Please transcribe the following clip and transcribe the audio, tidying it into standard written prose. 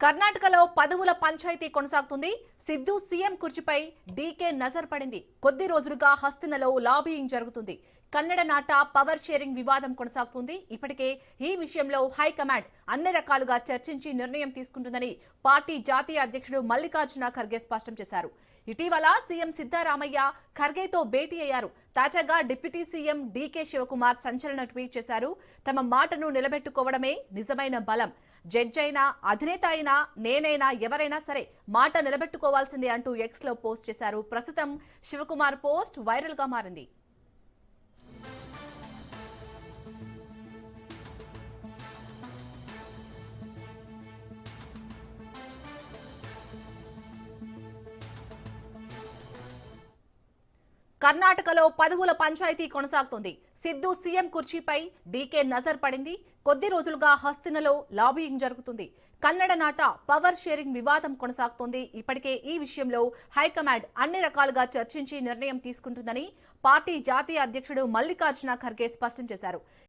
కర్ణాటకలో పదవుల పంచాయతీ కొనసాగుతుంది. సిద్ధు సీఎం కుర్చీపై డీకే నజర్ పడింది. కొద్ది రోజులుగా హస్తినలో లాబియింగ్ జరుగుతుంది. కన్నడ నాట పవర్ షేరింగ్ వివాదం కొనసాగుతుంది. ఇప్పటికే ఈ విషయంలో హైకమాండ్ అన్ని రకాలుగా చర్చించి నిర్ణయం తీసుకుంటుందని పార్టీ జాతీయ అధ్యక్షుడు మల్లికార్జున ఖర్గే స్పష్టం చేశారు. ఇటీవల సీఎం సిద్ధరామయ్య ఖర్గేతో భేటీ అయ్యారు. తాజాగా డిప్యూటీ సీఎం డీకే శివకుమార్ సంచలన ట్వీట్ చేశారు. తమ మాటను నిలబెట్టుకోవడమే నిజమైన బలం. జడ్జి అయినా, అధినేత అయినా, నేనైనా, ఎవరైనా సరే మాట నిలబెట్టుకోవాల్సిందే అంటూ ఎక్స్ లో పోస్ట్ చేశారు. ప్రస్తుతం శివకుమార్ పోస్ట్ వైరల్ గా మారింది. కర్ణాటకలో పదవుల పంచాయతీ కొనసాగుతోంది. సిద్ధు సీఎం కుర్చీపై డీకే నజర్ పడింది. కొద్ది రోజులుగా హస్తినలో లాబియింగ్ జరుగుతుంది. కన్నడ నాట పవర్ షేరింగ్ వివాదం కొనసాగుతోంది. ఇప్పటికే ఈ విషయంలో హైకమాండ్ అన్ని రకాలుగా చర్చించి నిర్ణయం తీసుకుంటుందని పార్టీ జాతీయ అధ్యక్షుడు మల్లికార్జున ఖర్గే స్పష్టం చేశారు.